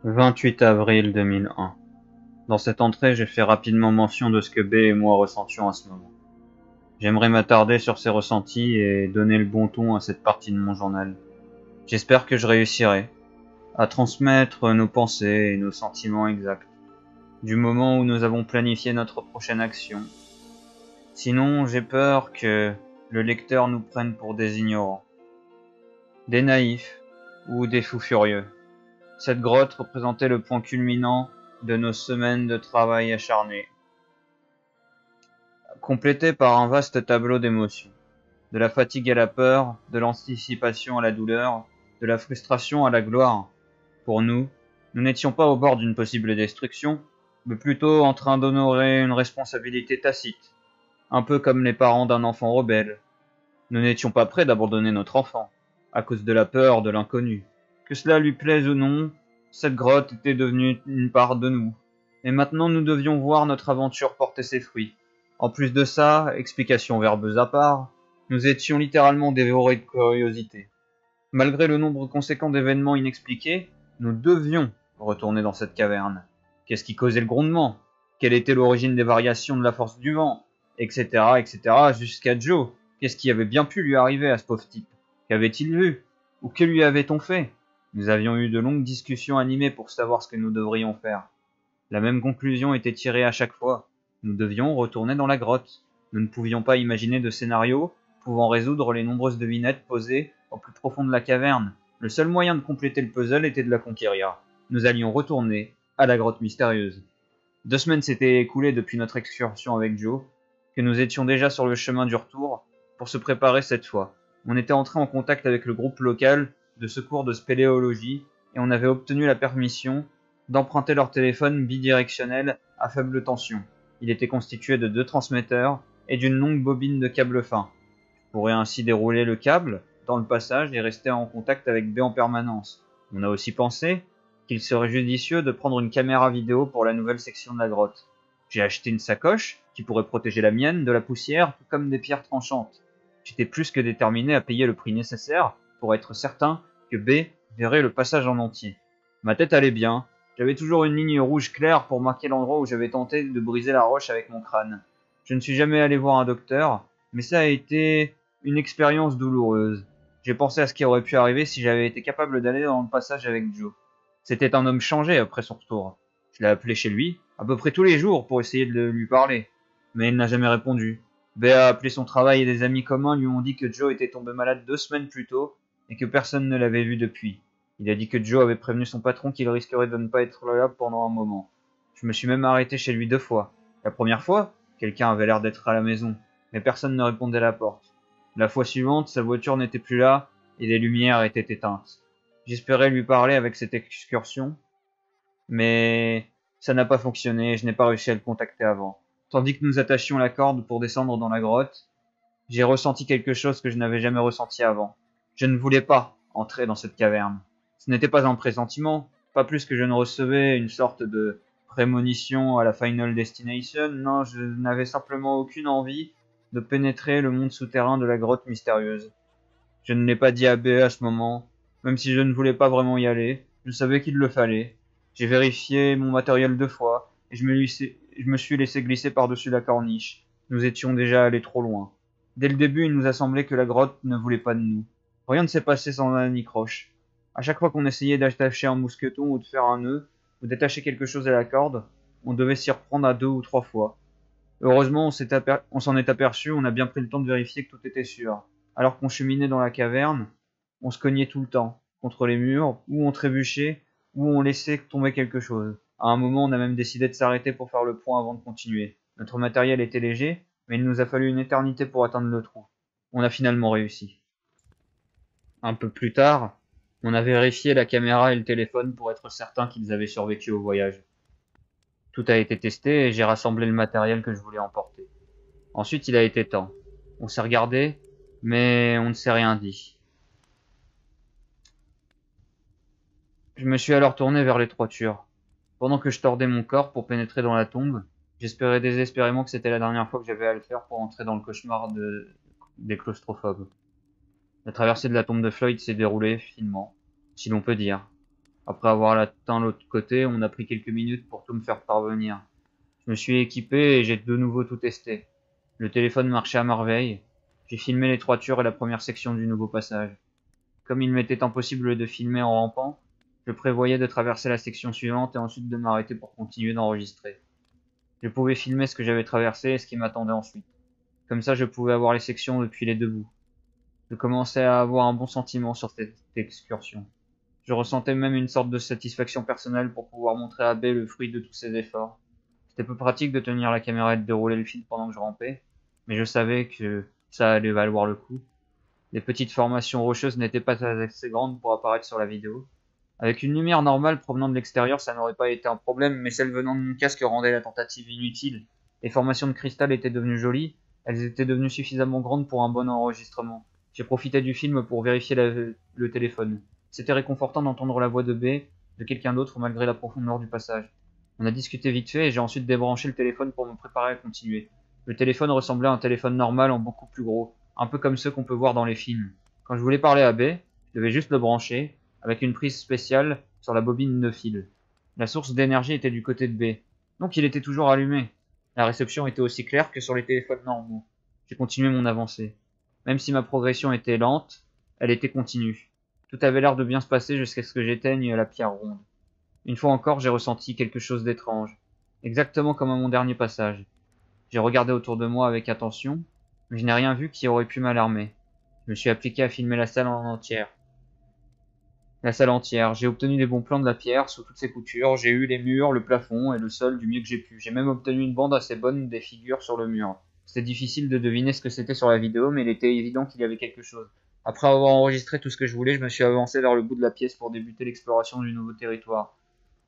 28 avril 2001. Dans cette entrée, j'ai fait rapidement mention de ce que B et moi ressentions à ce moment. J'aimerais m'attarder sur ces ressentis et donner le bon ton à cette partie de mon journal. J'espère que je réussirai à transmettre nos pensées et nos sentiments exacts, du moment où nous avons planifié notre prochaine action. Sinon, j'ai peur que le lecteur nous prenne pour des ignorants, des naïfs ou des fous furieux. Cette grotte représentait le point culminant de nos semaines de travail acharné, complété par un vaste tableau d'émotions. De la fatigue à la peur, de l'anticipation à la douleur, de la frustration à la gloire. Pour nous, nous n'étions pas au bord d'une possible destruction, mais plutôt en train d'honorer une responsabilité tacite, un peu comme les parents d'un enfant rebelle. Nous n'étions pas prêts d'abandonner notre enfant, à cause de la peur de l'inconnu. Que cela lui plaise ou non, cette grotte était devenue une part de nous. Et maintenant nous devions voir notre aventure porter ses fruits. En plus de ça, explication verbeuse à part, nous étions littéralement dévorés de curiosité. Malgré le nombre conséquent d'événements inexpliqués, nous devions retourner dans cette caverne. Qu'est-ce qui causait le grondement? Quelle était l'origine des variations de la force du vent? Etc., etc., jusqu'à Joe. Qu'est-ce qui avait bien pu lui arriver à ce pauvre type? Qu'avait-il vu? Ou que lui avait-on fait? Nous avions eu de longues discussions animées pour savoir ce que nous devrions faire. La même conclusion était tirée à chaque fois. Nous devions retourner dans la grotte. Nous ne pouvions pas imaginer de scénario pouvant résoudre les nombreuses devinettes posées au plus profond de la caverne. Le seul moyen de compléter le puzzle était de la conquérir. Nous allions retourner à la grotte mystérieuse. 2 semaines s'étaient écoulées depuis notre excursion avec Joe, que nous étions déjà sur le chemin du retour pour se préparer cette fois. On était entré en contact avec le groupe local de secours de spéléologie et on avait obtenu la permission d'emprunter leur téléphone bidirectionnel à faible tension. Il était constitué de 2 transmetteurs et d'une longue bobine de câble fin. Je pourrais ainsi dérouler le câble dans le passage et rester en contact avec B en permanence. On a aussi pensé qu'il serait judicieux de prendre une caméra vidéo pour la nouvelle section de la grotte. J'ai acheté une sacoche qui pourrait protéger la mienne de la poussière tout comme des pierres tranchantes. J'étais plus que déterminé à payer le prix nécessaire pour être certain que B verrait le passage en entier. Ma tête allait bien, j'avais toujours une ligne rouge claire pour marquer l'endroit où j'avais tenté de briser la roche avec mon crâne. Je ne suis jamais allé voir un docteur, mais ça a été une expérience douloureuse. J'ai pensé à ce qui aurait pu arriver si j'avais été capable d'aller dans le passage avec Joe. C'était un homme changé après son retour. Je l'ai appelé chez lui, à peu près tous les jours, pour essayer de lui parler. Mais il n'a jamais répondu. B a appelé son travail et des amis communs lui ont dit que Joe était tombé malade 2 semaines plus tôt et que personne ne l'avait vu depuis. Il a dit que Joe avait prévenu son patron qu'il risquerait de ne pas être là pendant un moment. Je me suis même arrêté chez lui 2 fois. La première fois, quelqu'un avait l'air d'être à la maison, mais personne ne répondait à la porte. La fois suivante, sa voiture n'était plus là et les lumières étaient éteintes. J'espérais lui parler avec cette excursion, mais ça n'a pas fonctionné et je n'ai pas réussi à le contacter avant. Tandis que nous attachions la corde pour descendre dans la grotte, j'ai ressenti quelque chose que je n'avais jamais ressenti avant. Je ne voulais pas entrer dans cette caverne. Ce n'était pas un pressentiment, pas plus que je ne recevais une sorte de prémonition à la Final Destination, non, je n'avais simplement aucune envie de pénétrer le monde souterrain de la grotte mystérieuse. Je ne l'ai pas dit à B à ce moment, même si je ne voulais pas vraiment y aller, je savais qu'il le fallait. J'ai vérifié mon matériel 2 fois, et je me suis laissé glisser par-dessus la corniche. Nous étions déjà allés trop loin. Dès le début, il nous a semblé que la grotte ne voulait pas de nous. Rien ne s'est passé sans anicroche. À chaque fois qu'on essayait d'attacher un mousqueton ou de faire un nœud, ou d'attacher quelque chose à la corde, on devait s'y reprendre à 2 ou 3 fois. Heureusement, on s'en est aperçu, on a bien pris le temps de vérifier que tout était sûr. Alors qu'on cheminait dans la caverne, on se cognait tout le temps, contre les murs, ou on trébuchait, ou on laissait tomber quelque chose. À un moment, on a même décidé de s'arrêter pour faire le point avant de continuer. Notre matériel était léger, mais il nous a fallu une éternité pour atteindre le trou. On a finalement réussi. Un peu plus tard, on a vérifié la caméra et le téléphone pour être certain qu'ils avaient survécu au voyage. Tout a été testé et j'ai rassemblé le matériel que je voulais emporter. Ensuite, il a été temps. On s'est regardé, mais on ne s'est rien dit. Je me suis alors tourné vers les toitures. Pendant que je tordais mon corps pour pénétrer dans la tombe, j'espérais désespérément que c'était la dernière fois que j'avais à le faire pour entrer dans le cauchemar des claustrophobes. La traversée de la tombe de Floyd s'est déroulée finement, si l'on peut dire. Après avoir atteint l'autre côté, on a pris quelques minutes pour tout me faire parvenir. Je me suis équipé et j'ai de nouveau tout testé. Le téléphone marchait à merveille. J'ai filmé les toitures et la première section du nouveau passage. Comme il m'était impossible de filmer en rampant, je prévoyais de traverser la section suivante et ensuite de m'arrêter pour continuer d'enregistrer. Je pouvais filmer ce que j'avais traversé et ce qui m'attendait ensuite. Comme ça, je pouvais avoir les sections depuis les deux bouts. Je commençais à avoir un bon sentiment sur cette excursion. Je ressentais même une sorte de satisfaction personnelle pour pouvoir montrer à B le fruit de tous ses efforts. C'était peu pratique de tenir la caméra et de dérouler le fil pendant que je rampais, mais je savais que ça allait valoir le coup. Les petites formations rocheuses n'étaient pas assez grandes pour apparaître sur la vidéo. Avec une lumière normale provenant de l'extérieur, ça n'aurait pas été un problème, mais celle venant de mon casque rendait la tentative inutile. Les formations de cristal étaient devenues jolies, elles étaient devenues suffisamment grandes pour un bon enregistrement. J'ai profité du film pour vérifier le téléphone. C'était réconfortant d'entendre la voix de B, de quelqu'un d'autre malgré la profondeur du passage. On a discuté vite fait et j'ai ensuite débranché le téléphone pour me préparer à continuer. Le téléphone ressemblait à un téléphone normal en beaucoup plus gros, un peu comme ceux qu'on peut voir dans les films. Quand je voulais parler à B, je devais juste le brancher, avec une prise spéciale sur la bobine de fil. La source d'énergie était du côté de B, donc il était toujours allumé. La réception était aussi claire que sur les téléphones normaux. J'ai continué mon avancée. Même si ma progression était lente, elle était continue. Tout avait l'air de bien se passer jusqu'à ce que j'éteigne la pierre ronde. Une fois encore, j'ai ressenti quelque chose d'étrange, exactement comme à mon dernier passage. J'ai regardé autour de moi avec attention, mais je n'ai rien vu qui aurait pu m'alarmer. Je me suis appliqué à filmer la salle en entière. La salle entière. J'ai obtenu les bons plans de la pierre sous toutes ses coutures. J'ai eu les murs, le plafond et le sol du mieux que j'ai pu. J'ai même obtenu une bande assez bonne des figures sur le mur. C'était difficile de deviner ce que c'était sur la vidéo, mais il était évident qu'il y avait quelque chose. Après avoir enregistré tout ce que je voulais, je me suis avancé vers le bout de la pièce pour débuter l'exploration du nouveau territoire.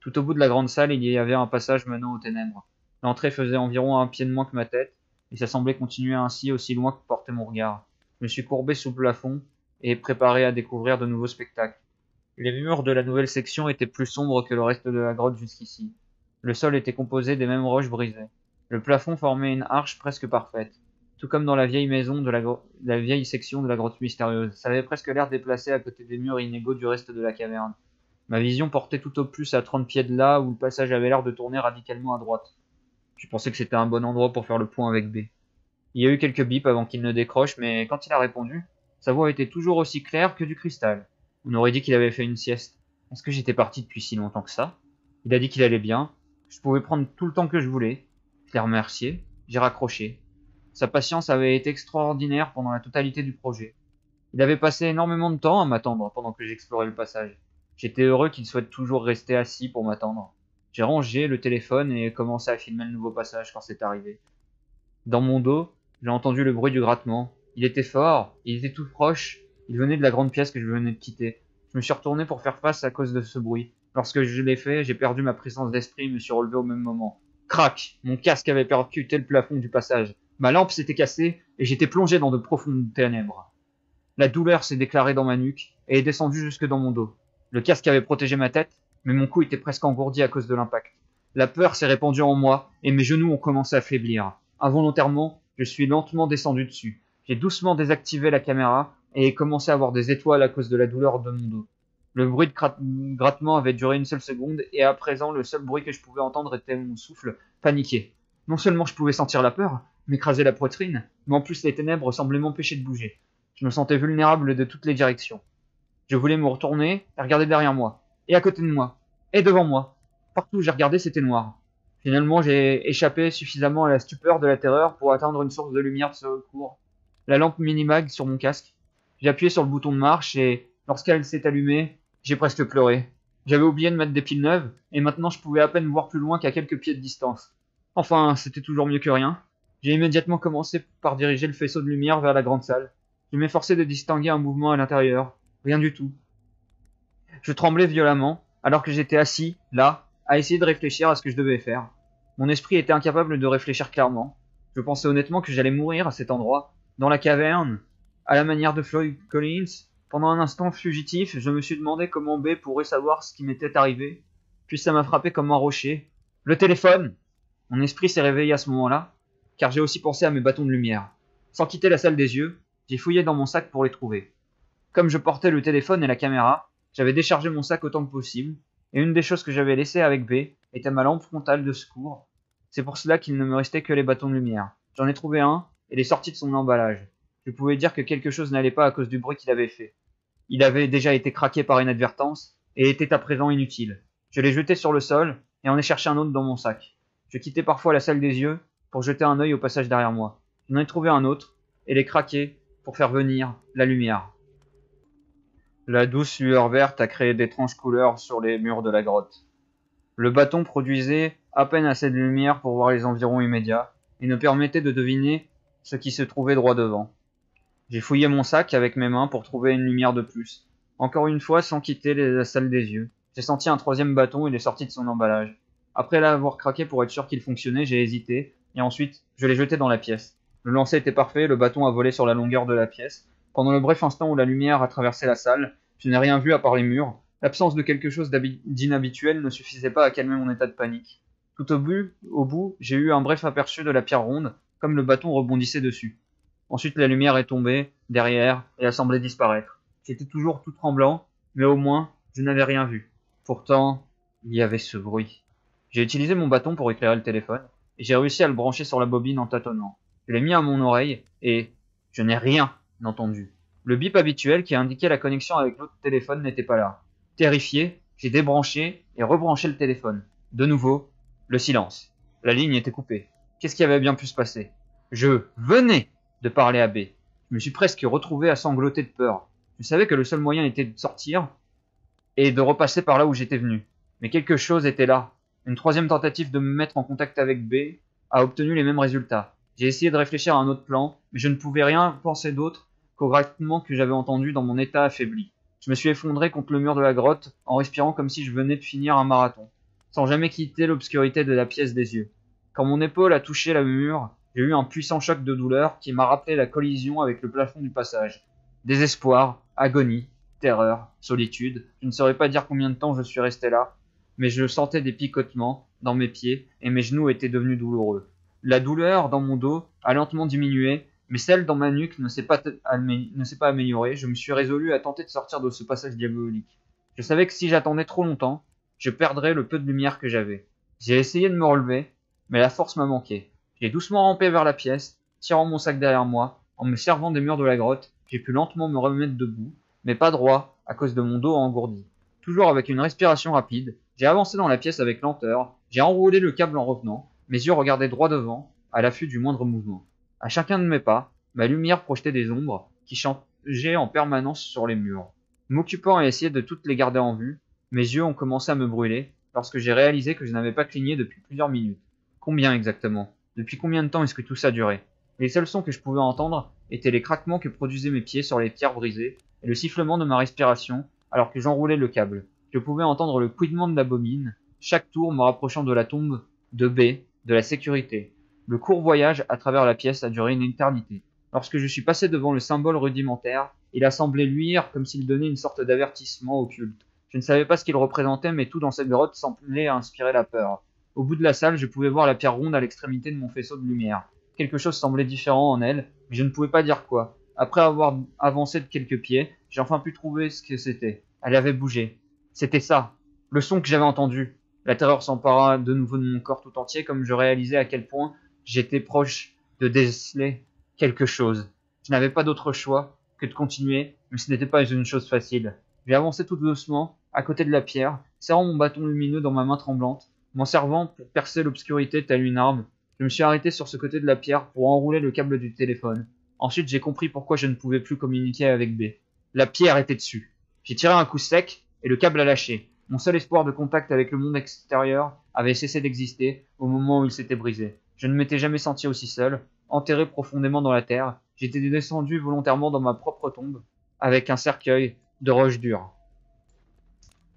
Tout au bout de la grande salle, il y avait un passage menant aux ténèbres. L'entrée faisait environ un pied de moins que ma tête, et ça semblait continuer ainsi aussi loin que portait mon regard. Je me suis courbé sous le plafond et préparé à découvrir de nouveaux spectacles. Les murs de la nouvelle section étaient plus sombres que le reste de la grotte jusqu'ici. Le sol était composé des mêmes roches brisées. Le plafond formait une arche presque parfaite, tout comme dans la vieille maison de la vieille section de la grotte mystérieuse. Ça avait presque l'air déplacé à côté des murs inégaux du reste de la caverne. Ma vision portait tout au plus à 30 pieds de là où le passage avait l'air de tourner radicalement à droite. Je pensais que c'était un bon endroit pour faire le point avec B. Il y a eu quelques bips avant qu'il ne décroche, mais quand il a répondu, sa voix était toujours aussi claire que du cristal. On aurait dit qu'il avait fait une sieste. Est-ce que j'étais parti depuis si longtemps que ça? Il a dit qu'il allait bien. Je pouvais prendre tout le temps que je voulais. Je l'ai remercié. J'ai raccroché. Sa patience avait été extraordinaire pendant la totalité du projet. Il avait passé énormément de temps à m'attendre pendant que j'explorais le passage. J'étais heureux qu'il souhaite toujours rester assis pour m'attendre. J'ai rangé le téléphone et commencé à filmer le nouveau passage quand c'est arrivé. Dans mon dos, j'ai entendu le bruit du grattement. Il était fort, il était tout proche, il venait de la grande pièce que je venais de quitter. Je me suis retourné pour faire face à cause de ce bruit. Lorsque je l'ai fait, j'ai perdu ma présence d'esprit et me suis relevé au même moment. Crac! Mon casque avait percuté le plafond du passage. Ma lampe s'était cassée et j'étais plongé dans de profondes ténèbres. La douleur s'est déclarée dans ma nuque et est descendue jusque dans mon dos. Le casque avait protégé ma tête, mais mon cou était presque engourdi à cause de l'impact. La peur s'est répandue en moi et mes genoux ont commencé à faiblir. Involontairement, je suis lentement descendu dessus. J'ai doucement désactivé la caméra et ai commencé à avoir des étoiles à cause de la douleur de mon dos. Le bruit de grattement avait duré une seule seconde et à présent le seul bruit que je pouvais entendre était mon souffle paniqué. Non seulement je pouvais sentir la peur, m'écraser la poitrine, mais en plus les ténèbres semblaient m'empêcher de bouger. Je me sentais vulnérable de toutes les directions. Je voulais me retourner et regarder derrière moi, et à côté de moi, et devant moi. Partout où j'ai regardé, c'était noir. Finalement, j'ai échappé suffisamment à la stupeur de la terreur pour atteindre une source de lumière de secours. La lampe Minimag sur mon casque. J'ai appuyé sur le bouton de marche et, lorsqu'elle s'est allumée, j'ai presque pleuré. J'avais oublié de mettre des piles neuves, et maintenant je pouvais à peine voir plus loin qu'à quelques pieds de distance. Enfin, c'était toujours mieux que rien. J'ai immédiatement commencé par diriger le faisceau de lumière vers la grande salle. Je m'efforçais de distinguer un mouvement à l'intérieur. Rien du tout. Je tremblais violemment, alors que j'étais assis, là, à essayer de réfléchir à ce que je devais faire. Mon esprit était incapable de réfléchir clairement. Je pensais honnêtement que j'allais mourir à cet endroit, dans la caverne, à la manière de Floyd Collins. Pendant un instant fugitif, je me suis demandé comment B pourrait savoir ce qui m'était arrivé. Puis ça m'a frappé comme un rocher. Le téléphone! Mon esprit s'est réveillé à ce moment-là, car j'ai aussi pensé à mes bâtons de lumière. Sans quitter la salle des yeux, j'ai fouillé dans mon sac pour les trouver. Comme je portais le téléphone et la caméra, j'avais déchargé mon sac autant que possible, Et une des choses que j'avais laissées avec B était ma lampe frontale de secours. C'est pour cela qu'il ne me restait que les bâtons de lumière. J'en ai trouvé un, et il est sorti de son emballage. Je pouvais dire que quelque chose n'allait pas à cause du bruit qu'il avait fait. Il avait déjà été craqué par inadvertance, et était à présent inutile. Je l'ai jeté sur le sol, et en ai cherché un autre dans mon sac. Je quittais parfois la salle des yeux, pour jeter un œil au passage derrière moi. J'en ai trouvé un autre, et l'ai craqué, pour faire venir la lumière. La douce lueur verte a créé d'étranges couleurs sur les murs de la grotte. Le bâton produisait à peine assez de lumière pour voir les environs immédiats, et ne permettait de deviner ce qui se trouvait droit devant. J'ai fouillé mon sac avec mes mains pour trouver une lumière de plus. Encore une fois, sans quitter la salle des yeux. J'ai senti un troisième bâton, il est sorti de son emballage. Après l'avoir craqué pour être sûr qu'il fonctionnait, j'ai hésité, et ensuite, je l'ai jeté dans la pièce. Le lancer était parfait, le bâton a volé sur la longueur de la pièce. Pendant le bref instant où la lumière a traversé la salle, je n'ai rien vu à part les murs. L'absence de quelque chose d'inhabituel ne suffisait pas à calmer mon état de panique. Tout au bout, j'ai eu un bref aperçu de la pierre ronde, comme le bâton rebondissait dessus. Ensuite, la lumière est tombée, derrière, et a semblé disparaître. J'étais toujours tout tremblant, mais au moins, je n'avais rien vu. Pourtant, il y avait ce bruit. J'ai utilisé mon bâton pour éclairer le téléphone, et j'ai réussi à le brancher sur la bobine en tâtonnant. Je l'ai mis à mon oreille, et je n'ai rien entendu. Le bip habituel qui indiquait la connexion avec l'autre téléphone n'était pas là. Terrifié, j'ai débranché et rebranché le téléphone. De nouveau, le silence. La ligne était coupée. Qu'est-ce qui avait bien pu se passer? Je venais de parler à B. Je me suis presque retrouvé à sangloter de peur. Je savais que le seul moyen était de sortir et de repasser par là où j'étais venu. Mais quelque chose était là. Une troisième tentative de me mettre en contact avec B a obtenu les mêmes résultats. J'ai essayé de réfléchir à un autre plan, mais je ne pouvais rien penser d'autre qu'au grattement que j'avais entendu dans mon état affaibli. Je me suis effondré contre le mur de la grotte en respirant comme si je venais de finir un marathon, sans jamais quitter l'obscurité de la pièce des yeux. Quand mon épaule a touché le mur, j'ai eu un puissant choc de douleur qui m'a rappelé la collision avec le plafond du passage. Désespoir, agonie, terreur, solitude. Je ne saurais pas dire combien de temps je suis resté là, mais je sentais des picotements dans mes pieds et mes genoux étaient devenus douloureux. La douleur dans mon dos a lentement diminué, mais celle dans ma nuque ne s'est pas améliorée. Je me suis résolu à tenter de sortir de ce passage diabolique. Je savais que si j'attendais trop longtemps, je perdrais le peu de lumière que j'avais. J'ai essayé de me relever, mais la force m'a manqué. J'ai doucement rampé vers la pièce, tirant mon sac derrière moi. En me servant des murs de la grotte, j'ai pu lentement me remettre debout, mais pas droit, à cause de mon dos engourdi. Toujours avec une respiration rapide, j'ai avancé dans la pièce avec lenteur, j'ai enroulé le câble en revenant, mes yeux regardaient droit devant, à l'affût du moindre mouvement. À chacun de mes pas, ma lumière projetait des ombres qui changeaient en permanence sur les murs. M'occupant à essayer de toutes les garder en vue, mes yeux ont commencé à me brûler lorsque j'ai réalisé que je n'avais pas cligné depuis plusieurs minutes. Combien exactement? Depuis combien de temps est-ce que tout ça durait? Les seuls sons que je pouvais entendre étaient les craquements que produisaient mes pieds sur les pierres brisées et le sifflement de ma respiration alors que j'enroulais le câble. Je pouvais entendre le couinement de la bobine, chaque tour me rapprochant de la tombe de B, de la sécurité. Le court voyage à travers la pièce a duré une éternité. Lorsque je suis passé devant le symbole rudimentaire, il a semblé luire comme s'il donnait une sorte d'avertissement occulte. Je ne savais pas ce qu'il représentait, mais tout dans cette grotte semblait inspirer la peur. Au bout de la salle, je pouvais voir la pierre ronde à l'extrémité de mon faisceau de lumière. Quelque chose semblait différent en elle, mais je ne pouvais pas dire quoi. Après avoir avancé de quelques pieds, j'ai enfin pu trouver ce que c'était. Elle avait bougé. C'était ça, le son que j'avais entendu. La terreur s'empara de nouveau de mon corps tout entier, comme je réalisais à quel point j'étais proche de déceler quelque chose. Je n'avais pas d'autre choix que de continuer, mais ce n'était pas une chose facile. J'ai avancé tout doucement, à côté de la pierre, serrant mon bâton lumineux dans ma main tremblante, m'en servant pour percer l'obscurité telle une arme. Je me suis arrêté sur ce côté de la pierre pour enrouler le câble du téléphone. Ensuite, j'ai compris pourquoi je ne pouvais plus communiquer avec B. La pierre était dessus. J'ai tiré un coup sec et le câble a lâché. Mon seul espoir de contact avec le monde extérieur avait cessé d'exister au moment où il s'était brisé. Je ne m'étais jamais senti aussi seul, enterré profondément dans la terre. J'étais descendu volontairement dans ma propre tombe, avec un cercueil de roches dures.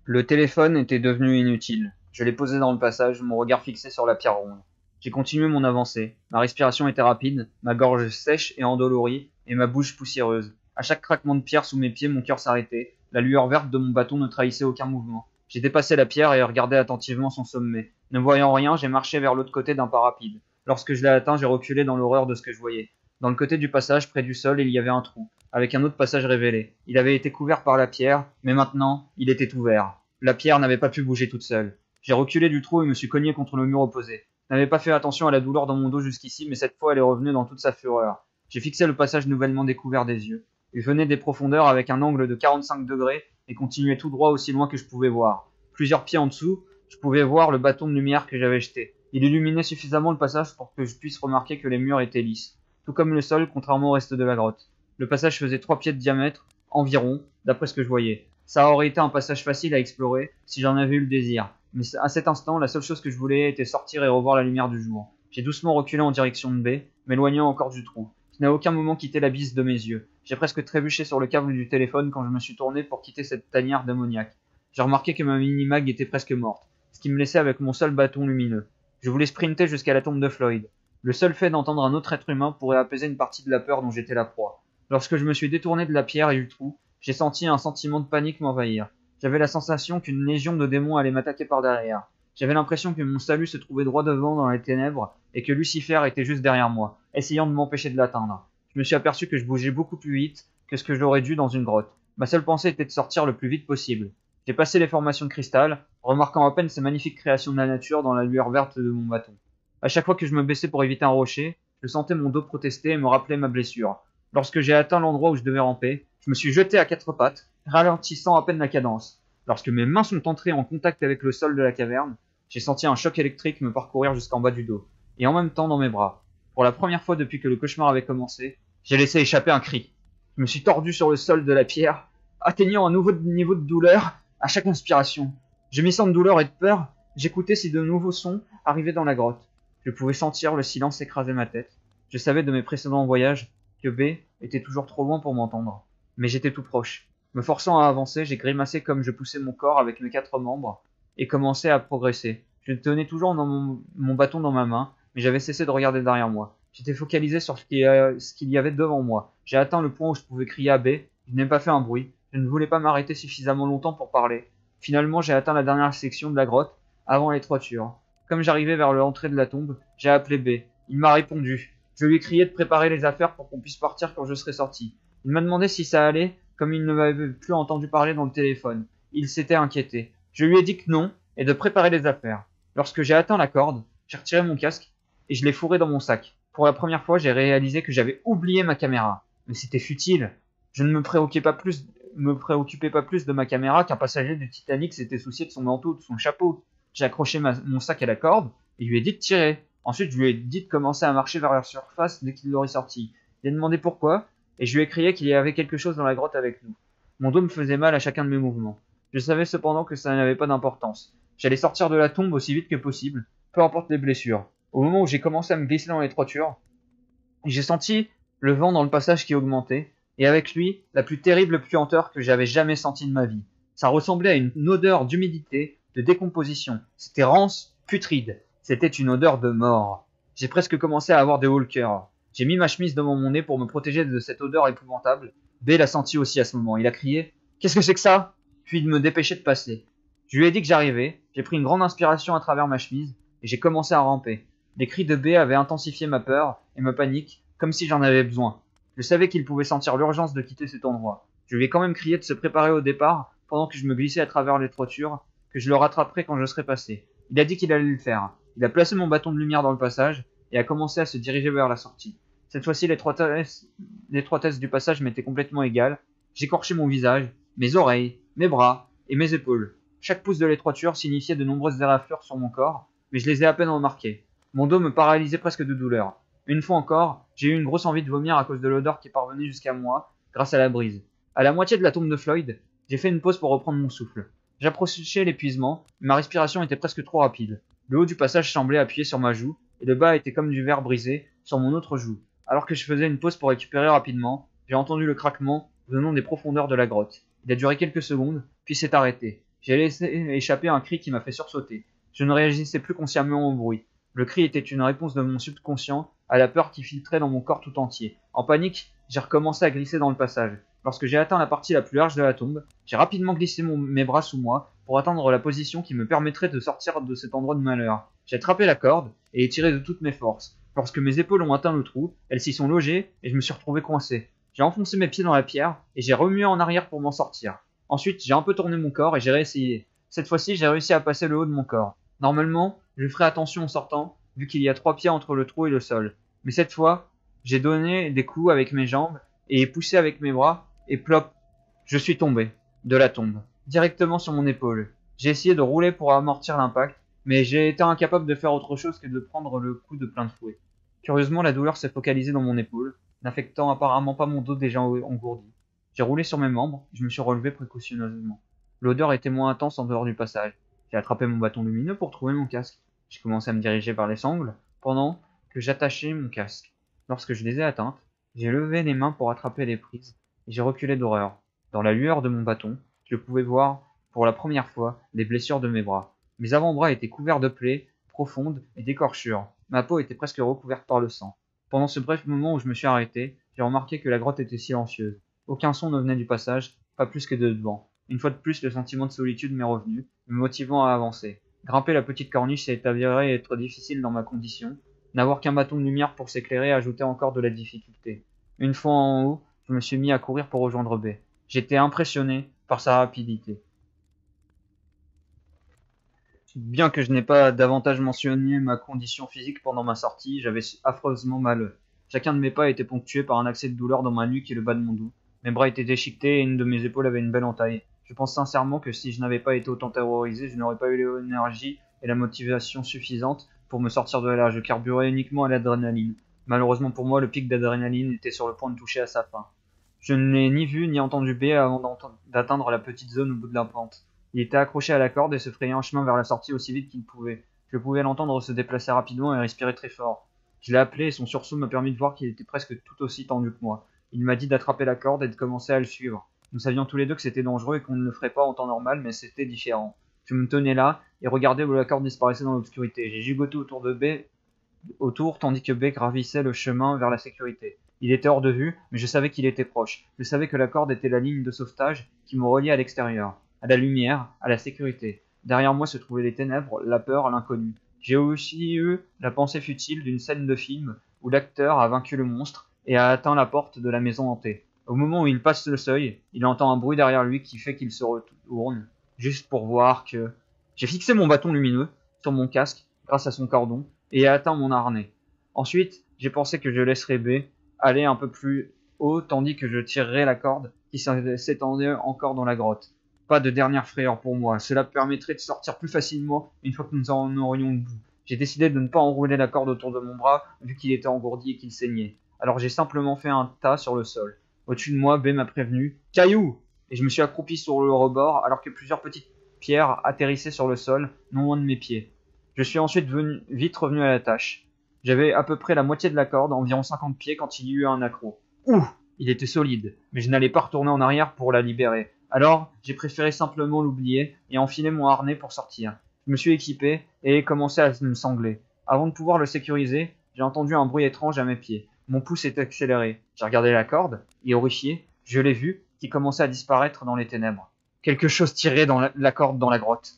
Le téléphone était devenu inutile. Je l'ai posé dans le passage, mon regard fixé sur la pierre ronde. J'ai continué mon avancée. Ma respiration était rapide, ma gorge sèche et endolorie, et ma bouche poussiéreuse. À chaque craquement de pierre sous mes pieds, mon cœur s'arrêtait. La lueur verte de mon bâton ne trahissait aucun mouvement. J'ai dépassé la pierre et regardé attentivement son sommet. Ne voyant rien, j'ai marché vers l'autre côté d'un pas rapide. Lorsque je l'ai atteint, j'ai reculé dans l'horreur de ce que je voyais. Dans le côté du passage, près du sol, il y avait un trou, avec un autre passage révélé. Il avait été couvert par la pierre, mais maintenant, il était ouvert. La pierre n'avait pas pu bouger toute seule. J'ai reculé du trou et me suis cogné contre le mur opposé. Je n'avais pas fait attention à la douleur dans mon dos jusqu'ici, mais cette fois elle est revenue dans toute sa fureur. J'ai fixé le passage nouvellement découvert des yeux. Il venait des profondeurs avec un angle de 45 degrés et continuait tout droit aussi loin que je pouvais voir. Plusieurs pieds en dessous, je pouvais voir le bâton de lumière que j'avais jeté. Il illuminait suffisamment le passage pour que je puisse remarquer que les murs étaient lisses, tout comme le sol, contrairement au reste de la grotte. Le passage faisait 3 pieds de diamètre, environ, d'après ce que je voyais. Ça aurait été un passage facile à explorer si j'en avais eu le désir. Mais à cet instant, la seule chose que je voulais était sortir et revoir la lumière du jour. J'ai doucement reculé en direction de B, m'éloignant encore du trou. Je n'ai à aucun moment quitté l'abysse de mes yeux. J'ai presque trébuché sur le câble du téléphone quand je me suis tourné pour quitter cette tanière d'ammoniac. J'ai remarqué que ma mini-mag était presque morte, ce qui me laissait avec mon seul bâton lumineux. Je voulais sprinter jusqu'à la tombe de Floyd. Le seul fait d'entendre un autre être humain pourrait apaiser une partie de la peur dont j'étais la proie. Lorsque je me suis détourné de la pierre et du trou, j'ai senti un sentiment de panique m'envahir. J'avais la sensation qu'une légion de démons allait m'attaquer par derrière. J'avais l'impression que mon salut se trouvait droit devant dans les ténèbres et que Lucifer était juste derrière moi, essayant de m'empêcher de l'atteindre. Je me suis aperçu que je bougeais beaucoup plus vite que ce que j'aurais dû dans une grotte. Ma seule pensée était de sortir le plus vite possible. J'ai passé les formations de cristal, remarquant à peine ces magnifiques créations de la nature dans la lueur verte de mon bâton. À chaque fois que je me baissais pour éviter un rocher, je sentais mon dos protester et me rappeler ma blessure. Lorsque j'ai atteint l'endroit où je devais ramper, je me suis jeté à 4 pattes, ralentissant à peine la cadence. Lorsque mes mains sont entrées en contact avec le sol de la caverne, j'ai senti un choc électrique me parcourir jusqu'en bas du dos, et en même temps dans mes bras. Pour la première fois depuis que le cauchemar avait commencé, j'ai laissé échapper un cri. Je me suis tordu sur le sol de la pierre, atteignant un nouveau niveau de douleur à chaque inspiration. Gémissant de douleur et de peur, j'écoutais si de nouveaux sons arrivaient dans la grotte. Je pouvais sentir le silence écraser ma tête. Je savais de mes précédents voyages que B était toujours trop loin pour m'entendre. Mais j'étais tout proche. Me forçant à avancer, j'ai grimacé comme je poussais mon corps avec mes 4 membres et commençais à progresser. Je tenais toujours dans mon bâton dans ma main, mais j'avais cessé de regarder derrière moi. J'étais focalisé sur ce qu'il y avait devant moi. J'ai atteint le point où je pouvais crier à B. Je n'ai pas fait un bruit. Je ne voulais pas m'arrêter suffisamment longtemps pour parler. Finalement, j'ai atteint la dernière section de la grotte, avant les toitures. Comme j'arrivais vers l'entrée de la tombe, j'ai appelé B. Il m'a répondu. Je lui ai crié de préparer les affaires pour qu'on puisse partir quand je serai sorti. Il m'a demandé si ça allait, comme il ne m'avait plus entendu parler dans le téléphone. Il s'était inquiété. Je lui ai dit que non, et de préparer les affaires. Lorsque j'ai atteint la corde, j'ai retiré mon casque, et je l'ai fourré dans mon sac. Pour la première fois, j'ai réalisé que j'avais oublié ma caméra. Mais c'était futile. Je ne me préoccupais pas plus de ma caméra qu'un passager du Titanic s'était soucié de son manteau ou de son chapeau. J'ai accroché mon sac à la corde, et lui ai dit de tirer. Ensuite, je lui ai dit de commencer à marcher vers la surface dès qu'il l'aurait sorti. Il a demandé pourquoi, et je lui ai crié qu'il y avait quelque chose dans la grotte avec nous. Mon dos me faisait mal à chacun de mes mouvements. Je savais cependant que ça n'avait pas d'importance. J'allais sortir de la tombe aussi vite que possible, peu importe les blessures. Au moment où j'ai commencé à me glisser dans les toitures, j'ai senti le vent dans le passage qui augmentait, et avec lui, la plus terrible puanteur que j'avais jamais sentie de ma vie. Ça ressemblait à une odeur d'humidité, de décomposition. C'était rance, putride. C'était une odeur de mort. J'ai presque commencé à avoir des hauts le cœur. J'ai mis ma chemise devant mon nez pour me protéger de cette odeur épouvantable. B l'a senti aussi à ce moment. Il a crié « Qu'est-ce que c'est que ça ?» Puis de me dépêcher de passer. Je lui ai dit que j'arrivais. J'ai pris une grande inspiration à travers ma chemise et j'ai commencé à ramper. Les cris de B avaient intensifié ma peur et ma panique, comme si j'en avais besoin. Je savais qu'il pouvait sentir l'urgence de quitter cet endroit. Je lui ai quand même crié de se préparer au départ pendant que je me glissais à travers les toitures, que je le rattraperais quand je serais passé. Il a dit qu'il allait le faire. Il a placé mon bâton de lumière dans le passage et a commencé à se diriger vers la sortie. Cette fois-ci, l'étroitesse du passage m'était complètement égale. J'écorchais mon visage, mes oreilles, mes bras et mes épaules. Chaque pouce de l'étroiture signifiait de nombreuses éraflures sur mon corps, mais je les ai à peine remarquées. Mon dos me paralysait presque de douleur. Une fois encore, j'ai eu une grosse envie de vomir à cause de l'odeur qui parvenait jusqu'à moi grâce à la brise. À la moitié de la tombe de Floyd, j'ai fait une pause pour reprendre mon souffle. J'approchais l'épuisement, mais ma respiration était presque trop rapide. Le haut du passage semblait appuyé sur ma joue, et le bas était comme du verre brisé sur mon autre joue. Alors que je faisais une pause pour récupérer rapidement, j'ai entendu le craquement venant des profondeurs de la grotte. Il a duré quelques secondes, puis s'est arrêté. J'ai laissé échapper un cri qui m'a fait sursauter. Je ne réagissais plus consciemment au bruit. Le cri était une réponse de mon subconscient à la peur qui filtrait dans mon corps tout entier. En panique, j'ai recommencé à glisser dans le passage. Lorsque j'ai atteint la partie la plus large de la tombe, j'ai rapidement glissé mes bras sous moi pour atteindre la position qui me permettrait de sortir de cet endroit de malheur. J'ai attrapé la corde et étiré de toutes mes forces. Lorsque mes épaules ont atteint le trou, elles s'y sont logées et je me suis retrouvé coincé. J'ai enfoncé mes pieds dans la pierre et j'ai remué en arrière pour m'en sortir. Ensuite, j'ai un peu tourné mon corps et j'ai réessayé. Cette fois-ci, j'ai réussi à passer le haut de mon corps. Normalement, je ferai attention en sortant, vu qu'il y a 3 pieds entre le trou et le sol. Mais cette fois, j'ai donné des coups avec mes jambes et poussé avec mes bras, et plop, je suis tombé de la tombe, directement sur mon épaule. J'ai essayé de rouler pour amortir l'impact, mais j'ai été incapable de faire autre chose que de prendre le coup de plein fouet. Curieusement, la douleur s'est focalisée dans mon épaule, n'affectant apparemment pas mon dos déjà engourdi. J'ai roulé sur mes membres, je me suis relevé précautionneusement. L'odeur était moins intense en dehors du passage. J'ai attrapé mon bâton lumineux pour trouver mon casque. J'ai commencé à me diriger vers les sangles, pendant que j'attachais mon casque. Lorsque je les ai atteintes, j'ai levé les mains pour attraper les prises, et j'ai reculé d'horreur. Dans la lueur de mon bâton, je pouvais voir, pour la première fois, les blessures de mes bras. Mes avant-bras étaient couverts de plaies profondes et d'écorchures. Ma peau était presque recouverte par le sang. Pendant ce bref moment où je me suis arrêté, j'ai remarqué que la grotte était silencieuse. Aucun son ne venait du passage, pas plus que de devant. Une fois de plus, le sentiment de solitude m'est revenu, me motivant à avancer. Grimper la petite corniche s'est avéré être difficile dans ma condition. N'avoir qu'un bâton de lumière pour s'éclairer ajoutait encore de la difficulté. Une fois en haut, je me suis mis à courir pour rejoindre B. J'étais impressionné par sa rapidité. Bien que je n'ai pas davantage mentionné ma condition physique pendant ma sortie, j'avais affreusement mal. Chacun de mes pas était ponctué par un accès de douleur dans ma nuque et le bas de mon dos. Mes bras étaient déchiquetés et une de mes épaules avait une belle entaille. Je pense sincèrement que si je n'avais pas été autant terrorisé, je n'aurais pas eu l'énergie et la motivation suffisante pour me sortir de là. Je carburais uniquement à l'adrénaline. Malheureusement pour moi, le pic d'adrénaline était sur le point de toucher à sa fin. Je n'ai ni vu ni entendu B avant d'atteindre la petite zone au bout de la pente. Il était accroché à la corde et se frayait un chemin vers la sortie aussi vite qu'il pouvait. Je pouvais l'entendre se déplacer rapidement et respirer très fort. Je l'ai appelé et son sursaut m'a permis de voir qu'il était presque tout aussi tendu que moi. Il m'a dit d'attraper la corde et de commencer à le suivre. Nous savions tous les deux que c'était dangereux et qu'on ne le ferait pas en temps normal, mais c'était différent. Je me tenais là et regardais où la corde disparaissait dans l'obscurité. J'ai gigoté autour tandis que B gravissait le chemin vers la sécurité. Il était hors de vue, mais je savais qu'il était proche. Je savais que la corde était la ligne de sauvetage qui me reliait à l'extérieur, à la lumière, à la sécurité. Derrière moi se trouvaient les ténèbres, la peur, l'inconnu. J'ai aussi eu la pensée futile d'une scène de film où l'acteur a vaincu le monstre et a atteint la porte de la maison hantée. Au moment où il passe le seuil, il entend un bruit derrière lui qui fait qu'il se retourne, juste pour voir que... J'ai fixé mon bâton lumineux sur mon casque grâce à son cordon et ai atteint mon harnais. Ensuite, j'ai pensé que je laisserais B aller un peu plus haut tandis que je tirerais la corde qui s'étendait encore dans la grotte. Pas de dernière frayeur pour moi, cela permettrait de sortir plus facilement une fois que nous en aurions le bout. J'ai décidé de ne pas enrouler la corde autour de mon bras vu qu'il était engourdi et qu'il saignait. Alors j'ai simplement fait un tas sur le sol. Au-dessus de moi, B m'a prévenu « Caillou !» et je me suis accroupi sur le rebord alors que plusieurs petites pierres atterrissaient sur le sol, non loin de mes pieds. Je suis ensuite vite revenu à la tâche. J'avais à peu près la moitié de la corde, environ 50 pieds, quand il y eut un accroc. Ouh! Il était solide, mais je n'allais pas retourner en arrière pour la libérer. Alors, j'ai préféré simplement l'oublier et enfiler mon harnais pour sortir. Je me suis équipé et commencé à me sangler. Avant de pouvoir le sécuriser, j'ai entendu un bruit étrange à mes pieds. Mon pouce s'est accéléré. J'ai regardé la corde et, horrifié, je l'ai vue qui commençait à disparaître dans les ténèbres. Quelque chose tirait dans la corde dans la grotte.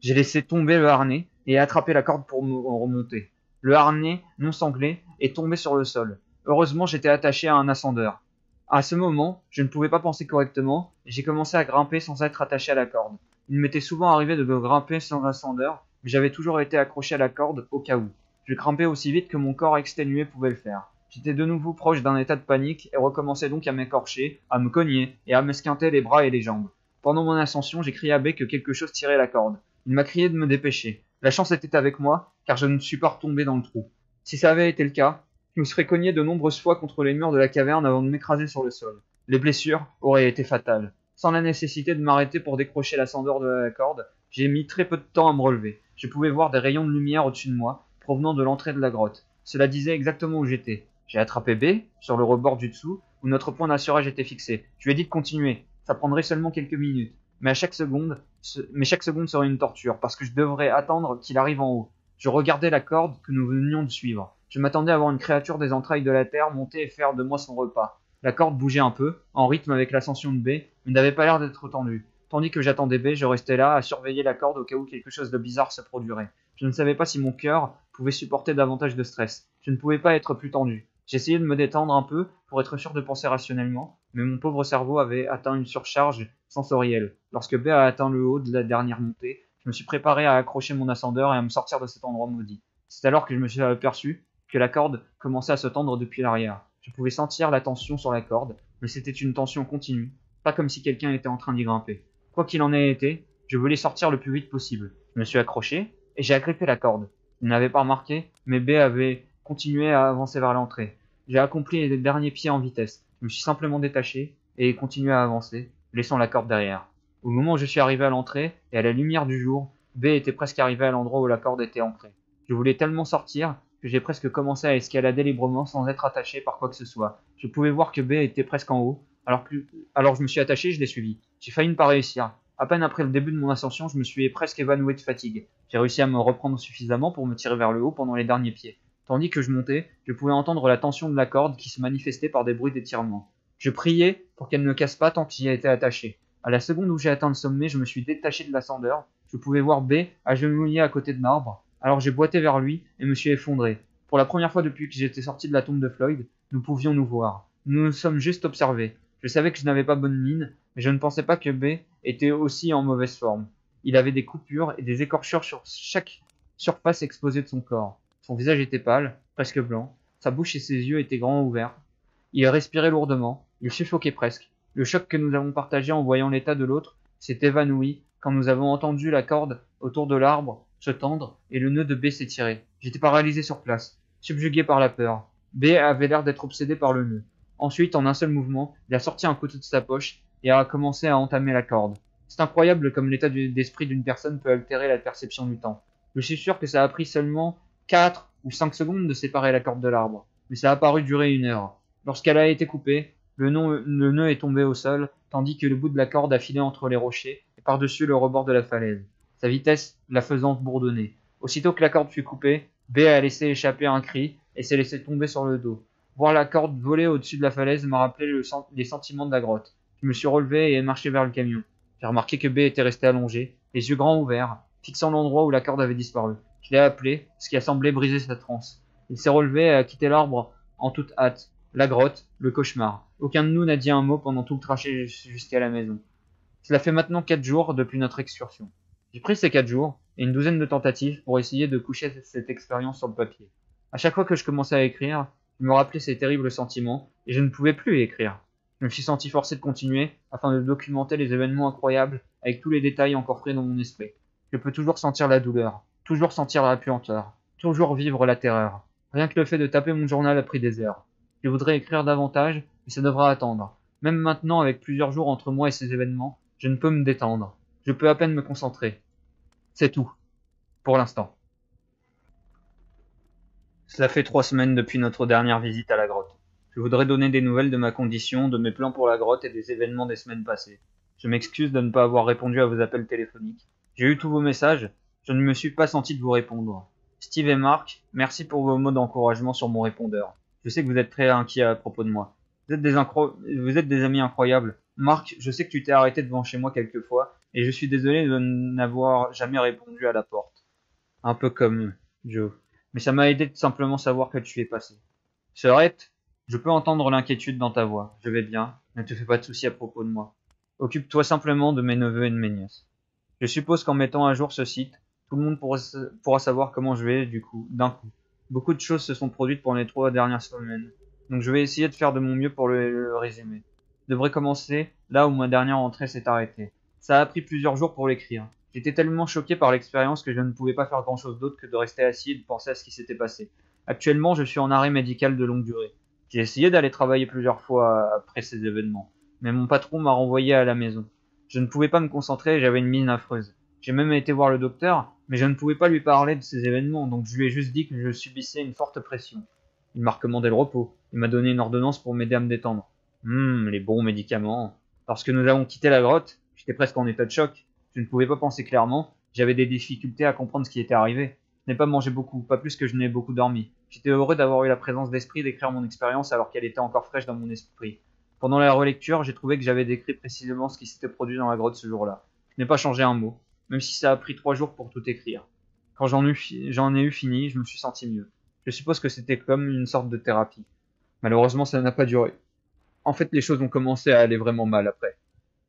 J'ai laissé tomber le harnais et attrapé la corde pour me remonter. Le harnais, non sanglé, est tombé sur le sol. Heureusement, j'étais attaché à un ascendeur. À ce moment, je ne pouvais pas penser correctement et j'ai commencé à grimper sans être attaché à la corde. Il m'était souvent arrivé de grimper sans ascendeur, mais j'avais toujours été accroché à la corde au cas où. Je grimpais aussi vite que mon corps exténué pouvait le faire. J'étais de nouveau proche d'un état de panique et recommençais donc à m'écorcher, à me cogner et à m'esquinter les bras et les jambes. Pendant mon ascension, j'ai crié à B que quelque chose tirait la corde. Il m'a crié de me dépêcher. La chance était avec moi, car je ne suis pas retombé dans le trou. Si ça avait été le cas, je me serais cogné de nombreuses fois contre les murs de la caverne avant de m'écraser sur le sol. Les blessures auraient été fatales. Sans la nécessité de m'arrêter pour décrocher l'ascendeur de la corde, j'ai mis très peu de temps à me relever. Je pouvais voir des rayons de lumière au-dessus de moi, provenant de l'entrée de la grotte. Cela disait exactement où j'étais. J'ai attrapé B, sur le rebord du dessous, où notre point d'assurage était fixé. Je lui ai dit de continuer. Ça prendrait seulement quelques minutes. Mais chaque seconde serait une torture, parce que je devrais attendre qu'il arrive en haut. Je regardais la corde que nous venions de suivre. Je m'attendais à voir une créature des entrailles de la terre monter et faire de moi son repas. La corde bougeait un peu, en rythme avec l'ascension de B, mais n'avait pas l'air d'être tendue. Tandis que j'attendais B, je restais là à surveiller la corde au cas où quelque chose de bizarre se produirait. Je ne savais pas si mon cœur pouvait supporter davantage de stress. Je ne pouvais pas être plus tendu. J'essayais de me détendre un peu pour être sûr de penser rationnellement, mais mon pauvre cerveau avait atteint une surcharge sensorielle. Lorsque B a atteint le haut de la dernière montée, je me suis préparé à accrocher mon ascendeur et à me sortir de cet endroit maudit. C'est alors que je me suis aperçu que la corde commençait à se tendre depuis l'arrière. Je pouvais sentir la tension sur la corde, mais c'était une tension continue, pas comme si quelqu'un était en train d'y grimper. Quoi qu'il en ait été, je voulais sortir le plus vite possible. Je me suis accroché et j'ai agrippé la corde. Je n'avais pas remarqué, mais B avait continué à avancer vers l'entrée. J'ai accompli les derniers pieds en vitesse. Je me suis simplement détaché et continué à avancer, laissant la corde derrière. Au moment où je suis arrivé à l'entrée et à la lumière du jour, B était presque arrivé à l'endroit où la corde était ancrée. Je voulais tellement sortir que j'ai presque commencé à escalader librement sans être attaché par quoi que ce soit. Je pouvais voir que B était presque en haut, alors je me suis attaché et je l'ai suivi. J'ai failli ne pas réussir. À peine après le début de mon ascension, je me suis presque évanoui de fatigue. J'ai réussi à me reprendre suffisamment pour me tirer vers le haut pendant les derniers pieds. Tandis que je montais, je pouvais entendre la tension de la corde qui se manifestait par des bruits d'étirement. Je priais pour qu'elle ne casse pas tant que j'y étais attaché. À la seconde où j'ai atteint le sommet, je me suis détaché de l'ascendeur. Je pouvais voir B agenouillé à côté de l'arbre. Alors j'ai boité vers lui et me suis effondré. Pour la première fois depuis que j'étais sorti de la tombe de Floyd, nous pouvions nous voir. Nous nous sommes juste observés. Je savais que je n'avais pas bonne mine, mais je ne pensais pas que B était aussi en mauvaise forme. Il avait des coupures et des écorchures sur chaque surface exposée de son corps. Son visage était pâle, presque blanc. Sa bouche et ses yeux étaient grands ouverts. Il respirait lourdement. Il suffoquait presque. Le choc que nous avons partagé en voyant l'état de l'autre s'est évanoui quand nous avons entendu la corde autour de l'arbre se tendre et le nœud de B s'étirer. J'étais paralysé sur place, subjugué par la peur. B avait l'air d'être obsédé par le nœud. Ensuite, en un seul mouvement, il a sorti un couteau de sa poche et a commencé à entamer la corde. C'est incroyable comme l'état d'esprit d'une personne peut altérer la perception du temps. Je suis sûr que ça a pris seulement 4 ou 5 secondes de séparer la corde de l'arbre, mais ça a paru durer 1 heure. Lorsqu'elle a été coupée, le nœud est tombé au sol, tandis que le bout de la corde a filé entre les rochers et par-dessus le rebord de la falaise, sa vitesse la faisant bourdonner. Aussitôt que la corde fut coupée, B a laissé échapper un cri et s'est laissé tomber sur le dos. Voir la corde voler au-dessus de la falaise m'a rappelé les sentiments de la grotte. Je me suis relevé et ai marché vers le camion. J'ai remarqué que B était resté allongé, les yeux grands ouverts, fixant l'endroit où la corde avait disparu. Je l'ai appelé, ce qui a semblé briser sa transe. Il s'est relevé et a quitté l'arbre en toute hâte. La grotte, le cauchemar. Aucun de nous n'a dit un mot pendant tout le trajet jusqu'à la maison. Cela fait maintenant 4 jours depuis notre excursion. J'ai pris ces 4 jours et une douzaine de tentatives pour essayer de coucher cette expérience sur le papier. À chaque fois que je commençais à écrire, je me rappelais ces terribles sentiments et je ne pouvais plus écrire. Je me suis senti forcé de continuer afin de documenter les événements incroyables avec tous les détails encore frais dans mon esprit. Je peux toujours sentir la douleur, toujours sentir la puanteur, toujours vivre la terreur. Rien que le fait de taper mon journal a pris des heures. Je voudrais écrire davantage, mais ça devra attendre. Même maintenant, avec plusieurs jours entre moi et ces événements, je ne peux me détendre. Je peux à peine me concentrer. C'est tout. Pour l'instant. Cela fait 3 semaines depuis notre dernière visite à la grotte. Je voudrais donner des nouvelles de ma condition, de mes plans pour la grotte et des événements des semaines passées. Je m'excuse de ne pas avoir répondu à vos appels téléphoniques. J'ai eu tous vos messages, je ne me suis pas senti de vous répondre. Steve et Mark, merci pour vos mots d'encouragement sur mon répondeur. Je sais que vous êtes très inquiets à propos de moi. Vous êtes des amis incroyables. Mark, je sais que tu t'es arrêté devant chez moi quelques fois, et je suis désolé de n'avoir jamais répondu à la porte. Un peu comme Joe. Mais ça m'a aidé de simplement savoir que tu es passé. Sœurette, je peux entendre l'inquiétude dans ta voix. Je vais bien, ne te fais pas de soucis à propos de moi. Occupe-toi simplement de mes neveux et de mes nièces. Je suppose qu'en mettant à jour ce site, tout le monde pourra savoir comment je vais d'un coup. Beaucoup de choses se sont produites pendant les 3 dernières semaines, donc je vais essayer de faire de mon mieux pour le résumer. Je devrais commencer là où ma dernière entrée s'est arrêtée. Ça a pris plusieurs jours pour l'écrire. J'étais tellement choqué par l'expérience que je ne pouvais pas faire grand chose d'autre que de rester assis et de penser à ce qui s'était passé. Actuellement, je suis en arrêt médical de longue durée. J'ai essayé d'aller travailler plusieurs fois après ces événements, mais mon patron m'a renvoyé à la maison. Je ne pouvais pas me concentrer et j'avais une mine affreuse. J'ai même été voir le docteur, mais je ne pouvais pas lui parler de ces événements, donc je lui ai juste dit que je subissais une forte pression. Il m'a recommandé le repos. Il m'a donné une ordonnance pour m'aider à me détendre. Les bons médicaments. Lorsque nous avons quitté la grotte, j'étais presque en état de choc. Je ne pouvais pas penser clairement. J'avais des difficultés à comprendre ce qui était arrivé. Je n'ai pas mangé beaucoup, pas plus que je n'ai beaucoup dormi. J'étais heureux d'avoir eu la présence d'esprit d'écrire mon expérience alors qu'elle était encore fraîche dans mon esprit. Pendant la relecture, j'ai trouvé que j'avais décrit précisément ce qui s'était produit dans la grotte ce jour-là. Je n'ai pas changé un mot, même si ça a pris 3 jours pour tout écrire. Quand j'en ai eu fini, je me suis senti mieux. Je suppose que c'était comme une sorte de thérapie. Malheureusement, ça n'a pas duré. En fait, les choses ont commencé à aller vraiment mal après.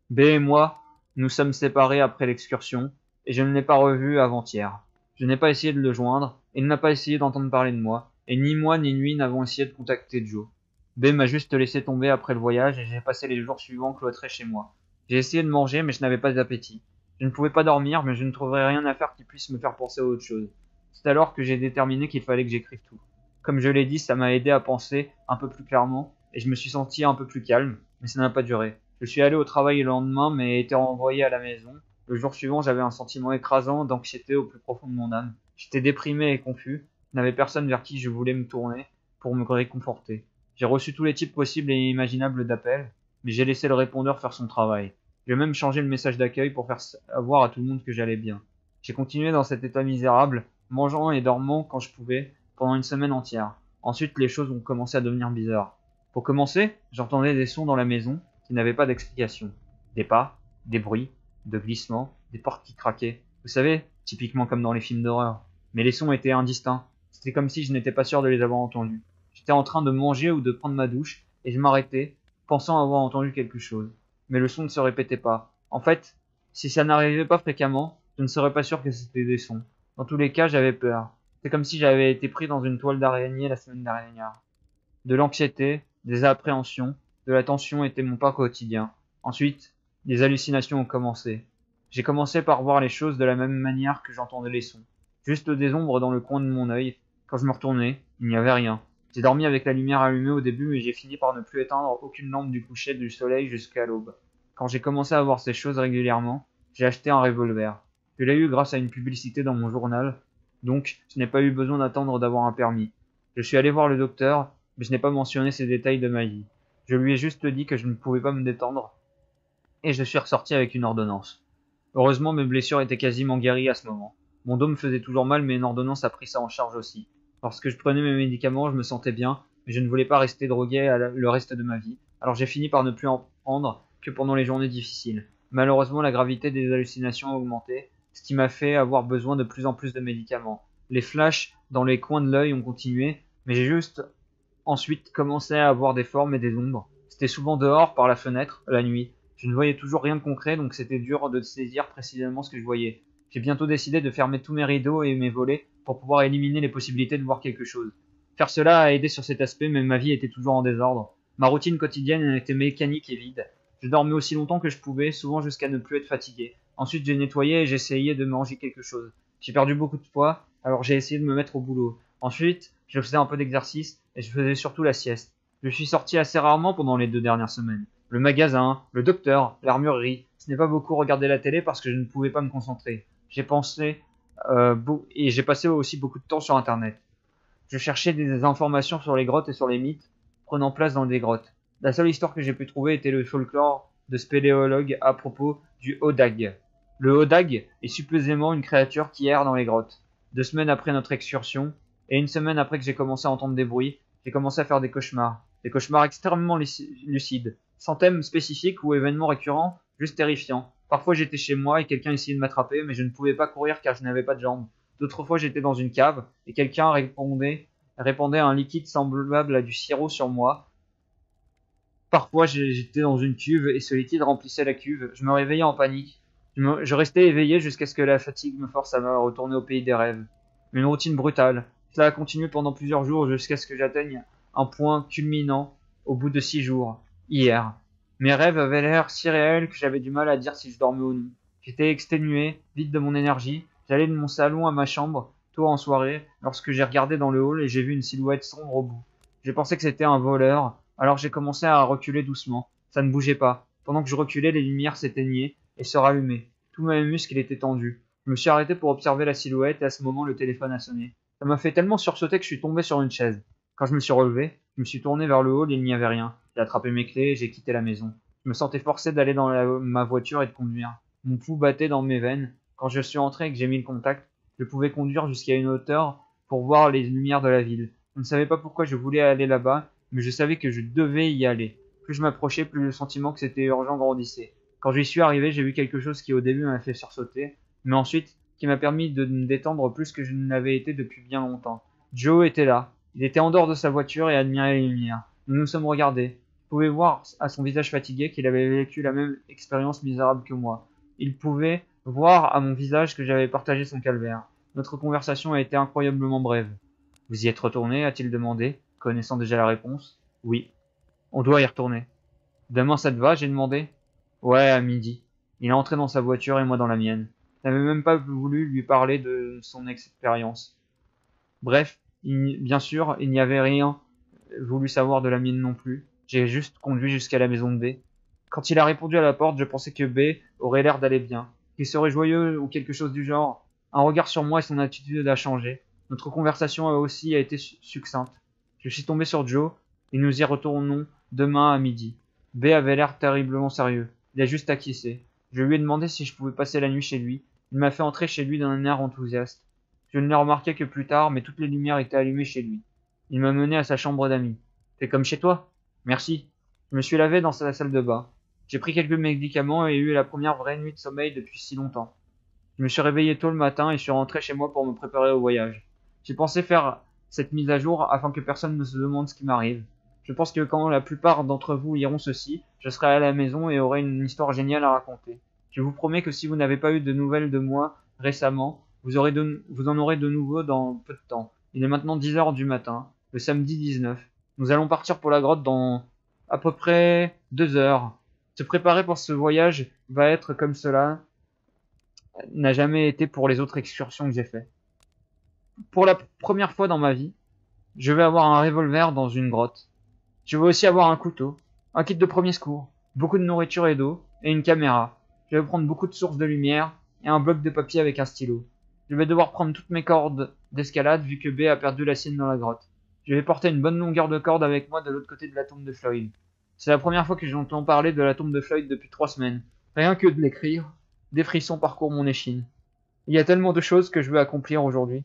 B et moi, nous sommes séparés après l'excursion, et je ne l'ai pas revu avant-hier. Je n'ai pas essayé de le joindre, et il n'a pas essayé d'entendre parler de moi, et ni moi ni lui n'avons essayé de contacter Joe. B m'a juste laissé tomber après le voyage, et j'ai passé les jours suivants cloîtré chez moi. J'ai essayé de manger, mais je n'avais pas d'appétit. Je ne pouvais pas dormir, mais je ne trouverais rien à faire qui puisse me faire penser à autre chose. C'est alors que j'ai déterminé qu'il fallait que j'écrive tout. Comme je l'ai dit, ça m'a aidé à penser un peu plus clairement, et je me suis senti un peu plus calme, mais ça n'a pas duré. Je suis allé au travail le lendemain, mais ai été renvoyé à la maison. Le jour suivant, j'avais un sentiment écrasant d'anxiété au plus profond de mon âme. J'étais déprimé et confus. Je n'avais personne vers qui je voulais me tourner pour me réconforter. J'ai reçu tous les types possibles et imaginables d'appels, mais j'ai laissé le répondeur faire son travail. J'ai même changé le message d'accueil pour faire savoir à tout le monde que j'allais bien. J'ai continué dans cet état misérable, mangeant et dormant quand je pouvais, pendant une semaine entière. Ensuite, les choses ont commencé à devenir bizarres. Pour commencer, j'entendais des sons dans la maison qui n'avaient pas d'explication. Des pas, des bruits, de glissements, des portes qui craquaient. Vous savez, typiquement comme dans les films d'horreur. Mais les sons étaient indistincts. C'était comme si je n'étais pas sûr de les avoir entendus. J'étais en train de manger ou de prendre ma douche, et je m'arrêtais, pensant avoir entendu quelque chose. Mais le son ne se répétait pas. En fait, si ça n'arrivait pas fréquemment, je ne serais pas sûr que c'était des sons. Dans tous les cas, j'avais peur. C'est comme si j'avais été pris dans une toile d'araignée la semaine dernière. De l'anxiété, des appréhensions, de la tension était mon pas quotidien. Ensuite, les hallucinations ont commencé. J'ai commencé par voir les choses de la même manière que j'entendais les sons. Juste des ombres dans le coin de mon œil. Quand je me retournais, il n'y avait rien. J'ai dormi avec la lumière allumée au début, mais j'ai fini par ne plus éteindre aucune lampe du coucher du soleil jusqu'à l'aube. Quand j'ai commencé à voir ces choses régulièrement, j'ai acheté un revolver. Je l'ai eu grâce à une publicité dans mon journal, donc je n'ai pas eu besoin d'attendre d'avoir un permis. Je suis allé voir le docteur, mais je n'ai pas mentionné ces détails de ma vie. Je lui ai juste dit que je ne pouvais pas me détendre, et je suis ressorti avec une ordonnance. Heureusement, mes blessures étaient quasiment guéries à ce moment. Mon dos me faisait toujours mal, mais une ordonnance a pris ça en charge aussi. Lorsque je prenais mes médicaments, je me sentais bien, mais je ne voulais pas rester drogué le reste de ma vie. Alors j'ai fini par ne plus en prendre que pendant les journées difficiles. Malheureusement, la gravité des hallucinations a augmenté, ce qui m'a fait avoir besoin de plus en plus de médicaments. Les flashs dans les coins de l'œil ont continué, mais j'ai juste ensuite commencé à avoir des formes et des ombres. C'était souvent dehors, par la fenêtre, la nuit. Je ne voyais toujours rien de concret, donc c'était dur de saisir précisément ce que je voyais. J'ai bientôt décidé de fermer tous mes rideaux et mes volets pour pouvoir éliminer les possibilités de voir quelque chose. Faire cela a aidé sur cet aspect, mais ma vie était toujours en désordre. Ma routine quotidienne était mécanique et vide. Je dormais aussi longtemps que je pouvais, souvent jusqu'à ne plus être fatigué. Ensuite, j'ai nettoyé et j'essayais de manger quelque chose. J'ai perdu beaucoup de poids, alors j'ai essayé de me mettre au boulot. Ensuite, je faisais un peu d'exercice et je faisais surtout la sieste. Je suis sorti assez rarement pendant les 2 dernières semaines. Le magasin, le docteur, l'armurerie. Ce n'est pas beaucoup regarder la télé parce que je ne pouvais pas me concentrer. J'ai pensé et j'ai passé aussi beaucoup de temps sur Internet. Je cherchais des informations sur les grottes et sur les mythes prenant place dans des grottes. La seule histoire que j'ai pu trouver était le folklore de spéléologues à propos du Hodag. Le Hodag est supposément une créature qui erre dans les grottes. 2 semaines après notre excursion, et une semaine après que j'ai commencé à entendre des bruits, j'ai commencé à faire des cauchemars. Des cauchemars extrêmement lucides, sans thème spécifique ou événement récurrent, juste terrifiant. Parfois j'étais chez moi et quelqu'un essayait de m'attraper, mais je ne pouvais pas courir car je n'avais pas de jambes. D'autres fois j'étais dans une cave et quelqu'un répandait un liquide semblable à du sirop sur moi. Parfois j'étais dans une cuve et ce liquide remplissait la cuve. Je me réveillais en panique. Je restais éveillé jusqu'à ce que la fatigue me force à me retourner au pays des rêves. Une routine brutale. Cela a continué pendant plusieurs jours jusqu'à ce que j'atteigne un point culminant au bout de 6 jours, hier. Mes rêves avaient l'air si réels que j'avais du mal à dire si je dormais ou non. J'étais exténué, vide de mon énergie. J'allais de mon salon à ma chambre, tôt en soirée, lorsque j'ai regardé dans le hall et j'ai vu une silhouette sombre au bout. J'ai pensé que c'était un voleur, alors j'ai commencé à reculer doucement. Ça ne bougeait pas. Pendant que je reculais, les lumières s'éteignaient et se rallumaient. Tous mes muscles étaient tendus. Je me suis arrêté pour observer la silhouette et à ce moment le téléphone a sonné. Ça m'a fait tellement sursauter que je suis tombé sur une chaise. Quand je me suis relevé, je me suis tourné vers le hall et il n'y avait rien. J'ai attrapé mes clés et j'ai quitté la maison. Je me sentais forcé d'aller dans ma voiture et de conduire. Mon pouls battait dans mes veines. Quand je suis entré et que j'ai mis le contact, je pouvais conduire jusqu'à une hauteur pour voir les lumières de la ville. Je ne savais pas pourquoi je voulais aller là-bas, mais je savais que je devais y aller. Plus je m'approchais, plus le sentiment que c'était urgent grandissait. Quand j'y suis arrivé, j'ai vu quelque chose qui au début m'a fait sursauter, mais ensuite qui m'a permis de me détendre plus que je ne l'avais été depuis bien longtemps. Joe était là. Il était en dehors de sa voiture et admirait les lumières. Nous nous sommes regardés. pouvait voir à son visage fatigué qu'il avait vécu la même expérience misérable que moi. Il pouvait voir à mon visage que j'avais partagé son calvaire. Notre conversation a été incroyablement brève. Vous y êtes retourné, a-t-il demandé, connaissant déjà la réponse. Oui. On doit y retourner. Demain ça te va, j'ai demandé. Ouais, à midi. Il est entré dans sa voiture et moi dans la mienne. Je n'avais même pas voulu lui parler de son expérience. Bref, bien sûr, il n'y avait rien voulu savoir de la mienne non plus. J'ai juste conduit jusqu'à la maison de B. Quand il a répondu à la porte, je pensais que B aurait l'air d'aller bien, qu'il serait joyeux ou quelque chose du genre. Un regard sur moi et son attitude a changé. Notre conversation aussi a été succincte. Je suis tombé sur Joe et nous y retournons demain à midi. B avait l'air terriblement sérieux. Il a juste acquiescé. Je lui ai demandé si je pouvais passer la nuit chez lui. Il m'a fait entrer chez lui d'un air enthousiaste. Je ne l'ai remarqué que plus tard, mais toutes les lumières étaient allumées chez lui. Il m'a mené à sa chambre d'amis. Fais comme chez toi. Merci. Je me suis lavé dans sa salle de bain. J'ai pris quelques médicaments et eu la première vraie nuit de sommeil depuis si longtemps. Je me suis réveillé tôt le matin et suis rentré chez moi pour me préparer au voyage. J'ai pensé faire cette mise à jour afin que personne ne se demande ce qui m'arrive. Je pense que quand la plupart d'entre vous liront ceci, je serai à la maison et aurai une histoire géniale à raconter. Je vous promets que si vous n'avez pas eu de nouvelles de moi récemment, vous en aurez de nouveau dans peu de temps. Il est maintenant 10 heures du matin, le samedi 19. Nous allons partir pour la grotte dans à peu près 2 heures. Se préparer pour ce voyage va être comme cela n'a jamais été pour les autres excursions que j'ai fait. Pour la première fois dans ma vie, je vais avoir un revolver dans une grotte. Je vais aussi avoir un couteau, un kit de premier secours, beaucoup de nourriture et d'eau, et une caméra. Je vais prendre beaucoup de sources de lumière et un bloc de papier avec un stylo. Je vais devoir prendre toutes mes cordes d'escalade vu que B a perdu la sienne dans la grotte. Je vais porter une bonne longueur de corde avec moi de l'autre côté de la tombe de Floyd. C'est la première fois que j'entends parler de la tombe de Floyd depuis 3 semaines. Rien que de l'écrire, des frissons parcourent mon échine. Il y a tellement de choses que je veux accomplir aujourd'hui.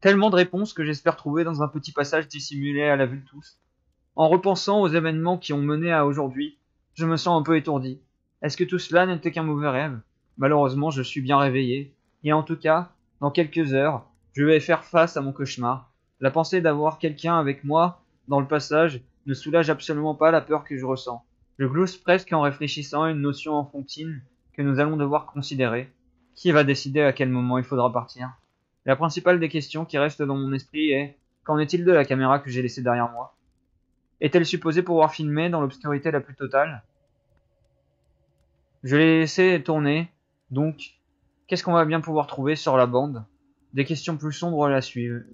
Tellement de réponses que j'espère trouver dans un petit passage dissimulé à la vue de tous. En repensant aux événements qui ont mené à aujourd'hui, je me sens un peu étourdi. Est-ce que tout cela n'était qu'un mauvais rêve? Malheureusement, je suis bien réveillé. Et en tout cas, dans quelques heures, je vais faire face à mon cauchemar. La pensée d'avoir quelqu'un avec moi dans le passage ne soulage absolument pas la peur que je ressens. Je glousse presque en réfléchissant à une notion enfantine que nous allons devoir considérer. Qui va décider à quel moment il faudra partir? La principale des questions qui reste dans mon esprit est: qu'en est-il de la caméra que j'ai laissée derrière moi? Est-elle supposée pouvoir filmer dans l'obscurité la plus totale? Je l'ai laissée tourner, donc qu'est-ce qu'on va bien pouvoir trouver sur la bande? Des questions plus sombres la suivent.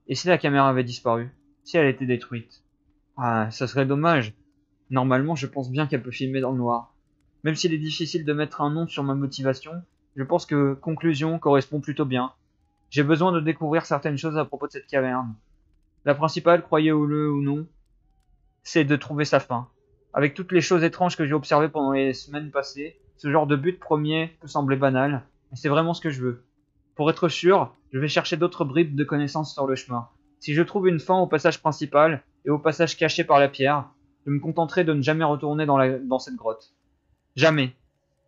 Et si la caméra avait disparu? Si elle était détruite? Ah, ça serait dommage. Normalement, je pense bien qu'elle peut filmer dans le noir. Même s'il est difficile de mettre un nom sur ma motivation, je pense que conclusion correspond plutôt bien. J'ai besoin de découvrir certaines choses à propos de cette caverne. La principale, croyez-le ou non, c'est de trouver sa fin. Avec toutes les choses étranges que j'ai observées pendant les semaines passées, ce genre de but premier peut sembler banal, mais c'est vraiment ce que je veux. Pour être sûr, je vais chercher d'autres bribes de connaissances sur le chemin. Si je trouve une fin au passage principal et au passage caché par la pierre, je me contenterai de ne jamais retourner dans cette grotte. Jamais.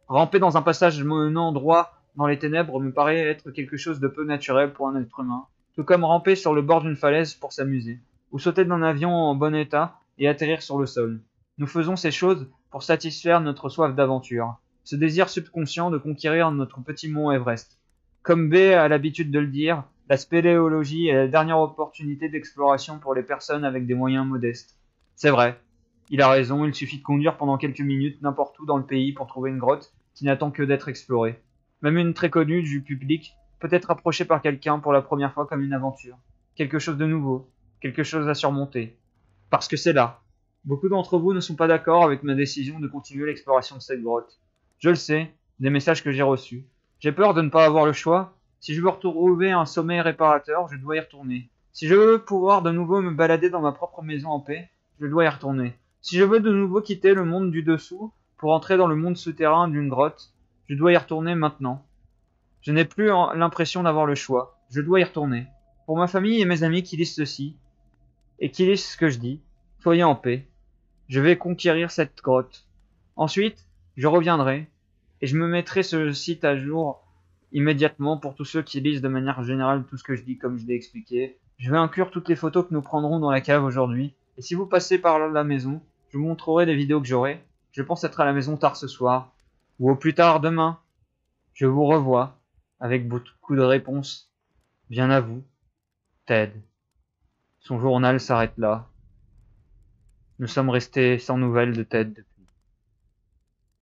Ramper dans un passage menant droit dans les ténèbres me paraît être quelque chose de peu naturel pour un être humain, tout comme ramper sur le bord d'une falaise pour s'amuser, ou sauter d'un avion en bon état et atterrir sur le sol. Nous faisons ces choses pour satisfaire notre soif d'aventure, ce désir subconscient de conquérir notre petit mont Everest. Comme B a l'habitude de le dire, la spéléologie est la dernière opportunité d'exploration pour les personnes avec des moyens modestes. C'est vrai. Il a raison, il suffit de conduire pendant quelques minutes n'importe où dans le pays pour trouver une grotte qui n'attend que d'être explorée. Même une très connue du public peut être approchée par quelqu'un pour la première fois comme une aventure. Quelque chose de nouveau, quelque chose à surmonter. Parce que c'est là. Beaucoup d'entre vous ne sont pas d'accord avec ma décision de continuer l'exploration de cette grotte. Je le sais, des messages que j'ai reçus. J'ai peur de ne pas avoir le choix. Si je veux retrouver un sommeil réparateur, je dois y retourner. Si je veux pouvoir de nouveau me balader dans ma propre maison en paix, je dois y retourner. Si je veux de nouveau quitter le monde du dessous pour entrer dans le monde souterrain d'une grotte, je dois y retourner maintenant. Je n'ai plus l'impression d'avoir le choix. Je dois y retourner. Pour ma famille et mes amis qui lisent ceci, et qui lisent ce que je dis, soyez en paix. Je vais conquérir cette grotte. Ensuite, je reviendrai, et je me mettrai ce site à jour immédiatement pour tous ceux qui lisent de manière générale tout ce que je dis comme je l'ai expliqué. Je vais inclure toutes les photos que nous prendrons dans la cave aujourd'hui, et si vous passez par la maison, Je vous montrerai les vidéos que j'aurai. Je pense être à la maison tard ce soir, ou au plus tard demain. Je vous revois, avec beaucoup de réponses. Bien à vous, Ted. Son journal s'arrête là. Nous sommes restés sans nouvelles de Ted depuis.